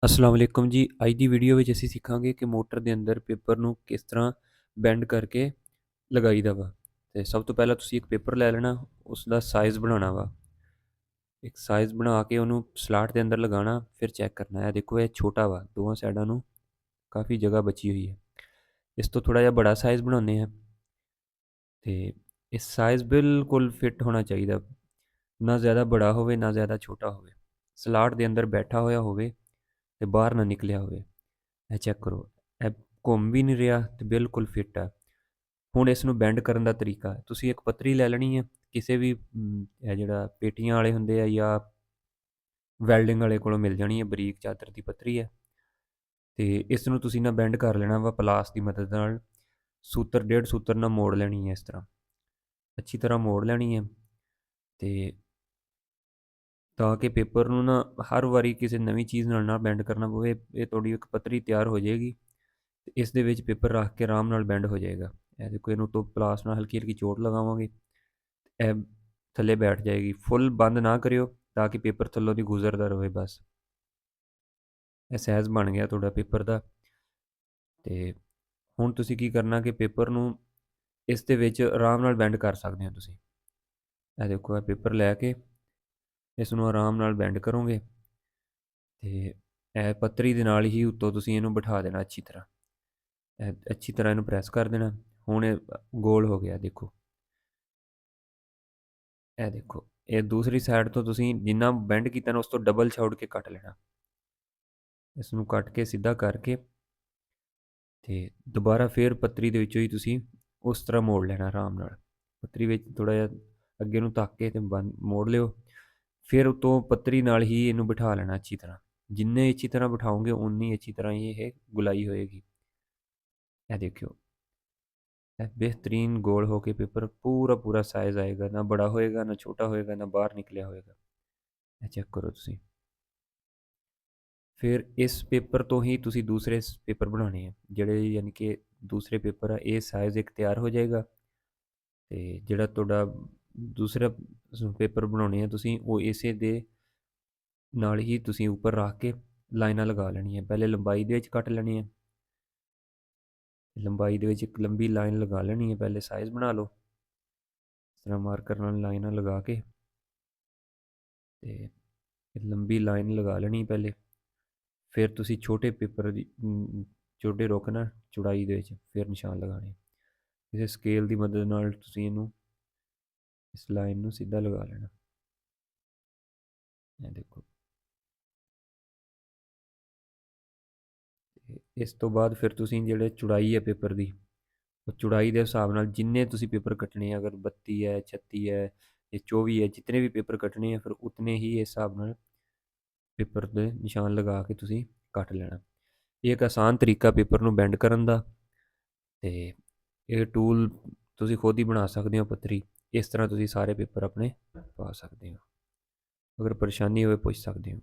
ਅਸਲਾਮ ਵਾਲੇਕੁਮ ਜੀ। ਅੱਜ ਦੀ ਵੀਡੀਓ ਵਿੱਚ ਅਸੀਂ ਸਿੱਖਾਂਗੇ ਕਿ ਮੋਟਰ ਦੇ ਅੰਦਰ ਪੇਪਰ ਨੂੰ ਕਿਸ ਤਰ੍ਹਾਂ ਬੈਂਡ ਕਰਕੇ ਲਗਾਈਦਾ ਵਾ। ਤੇ ਸਭ ਤੋਂ ਪਹਿਲਾਂ ਤੁਸੀਂ ਇੱਕ ਪੇਪਰ ਲੈ ਲੈਣਾ, ਉਸ ਦਾ ਸਾਈਜ਼ ਬਣਾਉਣਾ ਵਾ। ਇੱਕ ਸਾਈਜ਼ ਬਣਾ ਕੇ ਉਹਨੂੰ ਸਲਾਟ ਦੇ ਅੰਦਰ ਲਗਾਉਣਾ, ਫਿਰ ਚੈੱਕ ਕਰਨਾ ਹੈ। ਦੇਖੋ ਇਹ ਛੋਟਾ ਵਾ, ਦੋਵਾਂ ਸਾਈਡਾਂ ਨੂੰ ਕਾਫੀ ਜਗ੍ਹਾ ਬਚੀ ਹੋਈ ਹੈ। ਇਸ ਤੋਂ ਥੋੜ੍ਹਾ ਜਿਹਾ ਬੜਾ ਸਾਈਜ਼ ਬਣਾਉਂਦੇ ਹਾਂ ਤੇ ਇਹ ਸਾਈਜ਼ ਬਿਲਕੁਲ ਫਿੱਟ ਹੋਣਾ ਚਾਹੀਦਾ, ਨਾ ਜ਼ਿਆਦਾ ਬੜਾ ਹੋਵੇ ਨਾ ਜ਼ਿਆਦਾ ਛੋਟਾ ਹੋਵੇ। ਸਲਾਟ ਦੇ ਅੰਦਰ ਬੈਠਾ ਹੋਇਆ ਹੋਵੇ ਤੇ ਬਾਹਰ ਨਾ ਨਿਕਲਿਆ ਹੋਵੇ। ਇਹ ਚੈੱਕ ਕਰੋ, ਇਹ ਘੁੰਮ ਵੀ ਨਹੀਂ ਰਿਹਾ ਤੇ ਬਿਲਕੁਲ ਫਿੱਟ ਹੈ। ਹੁਣ ਇਸ ਨੂੰ ਬੈਂਡ ਕਰਨ ਦਾ ਤਰੀਕਾ, ਤੁਸੀਂ ਇੱਕ ਪੱਤਰੀ ਲੈ ਲੈਣੀ ਹੈ ਕਿਸੇ ਵੀ ਇਹ ਜਿਹੜਾ ਪੇਟੀਆਂ ਵਾਲੇ ਹੁੰਦੇ ਆ ਜਾਂ ਵੈਲਡਿੰਗ ਵਾਲੇ ਕੋਲੋਂ ਮਿਲ ਜਾਣੀ ਹੈ, ਬਰੀਕ ਚਾਦਰ ਦੀ ਪੱਤਰੀ ਹੈ। ਤੇ ਇਸ ਨੂੰ ਤੁਸੀਂ ਨਾ ਬੈਂਡ ਕਰ ਲੈਣਾ ਵਾ ਪਲਾਸ ਦੀ ਮਦਦ ਨਾਲ। ਸੂਤਰ ਡੇਢ ਸੂਤਰ ਨਾਲ ਮੋੜ ਲੈਣੀ ਹੈ, ਇਸ ਤਰ੍ਹਾਂ ਅੱਛੀ ਤਰ੍ਹਾਂ ਮੋੜ ਲੈਣੀ ਹੈ। ਤੇ ਤਾਂ ਕਿ ਪੇਪਰ ਨੂੰ ਨਾ ਹਰ ਵਾਰੀ ਕਿਸੇ ਨਵੀਂ ਚੀਜ਼ ਨਾਲ ਨਾ ਬੈਂਡ ਕਰਨਾ ਪਵੇ। ਇਹ ਤੁਹਾਡੀ ਇੱਕ ਪੱਤਰੀ ਤਿਆਰ ਹੋ ਜਾਏਗੀ ਤੇ ਇਸ ਦੇ ਵਿੱਚ ਪੇਪਰ ਰੱਖ ਕੇ ਆਰਾਮ ਨਾਲ ਬੈਂਡ ਹੋ ਜਾਏਗਾ। ਇਹ ਦੇਖੋ, ਇਹਨੂੰ ਤੋਂ ਪਲਾਸ ਨਾਲ ਹਲਕੀ ਹਲਕੀ ਚੋਟ ਲਗਾਵਾਂਗੇ, ਇਹ ਥੱਲੇ ਬੈਠ ਜਾਏਗੀ। ਫੁੱਲ ਬੰਦ ਨਾ ਕਰਿਓ ਤਾਂ ਕਿ ਪੇਪਰ ਥੱਲੋਂ ਦੀ ਗੁਜ਼ਰਦਾ ਰਹੇ ਬਸ। ਇਹ ਸਾਈਜ਼ ਬਣ ਗਿਆ ਤੁਹਾਡਾ ਪੇਪਰ ਦਾ। ਤੇ ਹੁਣ ਤੁਸੀਂ ਕੀ ਕਰਨਾ ਕਿ ਪੇਪਰ ਨੂੰ ਇਸ ਦੇ ਵਿੱਚ ਆਰਾਮ ਨਾਲ ਬੈਂਡ ਕਰ ਸਕਦੇ ਹੋ ਤੁਸੀਂ। ਇਹ ਦੇਖੋ, ਇਹ ਪੇਪਰ ਲੈ ਕੇ ਇਸ ਨੂੰ ਆਰਾਮ ਨਾਲ ਬੈਂਡ ਕਰੋਗੇ ਤੇ ਇਹ ਪੱਤਰੀ ਦੇ ਨਾਲ ਹੀ ਉੱਤੋਂ ਤੁਸੀਂ ਇਹਨੂੰ ਬਿਠਾ ਦੇਣਾ ਅੱਛੀ ਤਰ੍ਹਾਂ। ਅੱਛੀ ਤਰ੍ਹਾਂ ਇਹਨੂੰ ਪ੍ਰੈਸ ਕਰ ਦੇਣਾ। ਹੁਣ ਇਹ ਗੋਲ ਹੋ ਗਿਆ, ਦੇਖੋ। ਇਹ ਦੇਖੋ, ਇਹ ਦੂਸਰੀ ਸਾਈਡ ਤੋਂ ਤੁਸੀਂ ਜਿੰਨਾ ਬੈਂਡ ਕੀਤਾ ਨਾ ਉਸ ਤੋਂ ਡਬਲ ਛੋੜ ਕੇ ਕੱਟ ਲੈਣਾ। ਇਸ ਨੂੰ ਕੱਟ ਕੇ ਸਿੱਧਾ ਕਰਕੇ ਤੇ ਦੁਬਾਰਾ ਫੇਰ ਪੱਤਰੀ ਦੇ ਵਿੱਚੋਂ ਹੀ ਤੁਸੀਂ ਉਸ ਤਰ੍ਹਾਂ ਮੋੜ ਲੈਣਾ ਆਰਾਮ ਨਾਲ। ਪੱਤਰੀ ਵਿੱਚ ਥੋੜ੍ਹਾ ਜਿਹਾ ਅੱਗੇ ਨੂੰ ਧੱਕ ਕੇ ਤੇ ਬੰਦ ਮੋੜ ਲਿਓ। ਫਿਰ ਉੱਤੋਂ ਪੱਤਰੀ ਨਾਲ ਹੀ ਇਹਨੂੰ ਬਿਠਾ ਲੈਣਾ ਅੱਛੀ ਤਰ੍ਹਾਂ। ਜਿੰਨੇ ਅੱਛੀ ਤਰ੍ਹਾਂ ਬਿਠਾਓਗੇ ਉਨੀ ਅੱਛੀ ਤਰ੍ਹਾਂ ਹੀ ਇਹ ਗੁਲਾਈ ਹੋਏਗੀ। ਇਹ ਦੇਖਿਓ, ਇਹ ਬਿਹਤਰੀਨ ਗੋਲ ਹੋ ਕੇ ਪੇਪਰ ਪੂਰਾ ਪੂਰਾ ਸਾਈਜ਼ ਆਏਗਾ, ਨਾ ਬੜਾ ਹੋਏਗਾ ਨਾ ਛੋਟਾ ਹੋਏਗਾ ਨਾ ਬਾਹਰ ਨਿਕਲਿਆ ਹੋਏਗਾ। ਇਹ ਚੈੱਕ ਕਰੋ ਤੁਸੀਂ। ਫਿਰ ਇਸ ਪੇਪਰ ਤੋਂ ਹੀ ਤੁਸੀਂ ਦੂਸਰੇ ਪੇਪਰ ਬਣਾਉਣੇ ਆ, ਜਿਹੜੇ ਯਾਨੀ ਕਿ ਦੂਸਰੇ ਪੇਪਰ ਆ। ਇਹ ਸਾਈਜ਼ ਇੱਕ ਤਿਆਰ ਹੋ ਜਾਏਗਾ ਤੇ ਜਿਹੜਾ ਤੁਹਾਡਾ ਦੂਸਰਾ ਪੇਪਰ ਬਣਾਉਣੇ ਆ ਤੁਸੀਂ, ਉਹ ਇਸੇ ਦੇ ਨਾਲ ਹੀ ਤੁਸੀਂ ਉੱਪਰ ਰੱਖ ਕੇ ਲਾਈਨਾਂ ਲਗਾ ਲੈਣੀਆਂ। ਪਹਿਲੇ ਲੰਬਾਈ ਦੇ ਵਿੱਚ ਕੱਟ ਲੈਣੀ ਹੈ। ਲੰਬਾਈ ਦੇ ਵਿੱਚ ਇੱਕ ਲੰਬੀ ਲਾਈਨ ਲਗਾ ਲੈਣੀ ਹੈ। ਪਹਿਲੇ ਸਾਈਜ਼ ਬਣਾ ਲਓ ਇਸ ਤਰ੍ਹਾਂ ਮਾਰਕਰ ਨਾਲ ਲਾਈਨਾਂ ਲਗਾ ਕੇ, ਤੇ ਲੰਬੀ ਲਾਈਨ ਲਗਾ ਲੈਣੀ ਪਹਿਲੇ। ਫਿਰ ਤੁਸੀਂ ਛੋਟੇ ਪੇਪਰ ਦੀ ਛੋਟੇ ਰੋਕਣਾ ਚੌੜਾਈ ਦੇ ਵਿੱਚ, ਫਿਰ ਨਿਸ਼ਾਨ ਲਗਾਉਣੇ। ਕਿਸੇ ਸਕੇਲ ਦੀ ਮਦਦ ਨਾਲ ਤੁਸੀਂ ਇਹਨੂੰ ਇਸ ਲਾਈਨ ਨੂੰ ਸਿੱਧਾ ਲਗਾ ਲੈਣਾ। ਇਹ ਦੇਖੋ, ਇਸ ਤੋਂ ਬਾਅਦ ਫਿਰ ਤੁਸੀਂ ਜਿਹੜੇ ਚੌੜਾਈ ਹੈ ਪੇਪਰ ਦੀ, ਉਹ ਚੌੜਾਈ ਦੇ ਹਿਸਾਬ ਨਾਲ ਜਿੰਨੇ ਤੁਸੀਂ ਪੇਪਰ ਕੱਟਣੇ ਆ, ਅਗਰ 32 ਹੈ 36 ਹੈ ਜਾਂ 24 ਹੈ, ਜਿਤਨੇ ਵੀ ਪੇਪਰ ਕੱਟਣੇ ਆ ਫਿਰ ਉਤਨੇ ਹੀ ਇਸ ਹਿਸਾਬ ਨਾਲ ਪੇਪਰ ਦੇ ਨਿਸ਼ਾਨ ਲਗਾ ਕੇ ਤੁਸੀਂ ਕੱਟ ਲੈਣਾ। ਇਹ ਇੱਕ ਆਸਾਨ ਤਰੀਕਾ ਪੇਪਰ ਨੂੰ ਬੈਂਡ ਕਰਨ ਦਾ। ਤੇ ਇਹ ਟੂਲ ਤੁਸੀਂ ਖੁਦ ਹੀ ਬਣਾ ਸਕਦੇ ਹੋ ਪੱਤਰੀ। ਇਸ ਤਰ੍ਹਾਂ ਤੁਸੀਂ ਸਾਰੇ ਪੇਪਰ ਆਪਣੇ ਪਾ ਸਕਦੇ ਹੋ। ਅਗਰ ਪਰੇਸ਼ਾਨੀ ਹੋਵੇ ਪੁੱਛ ਸਕਦੇ ਹੋ।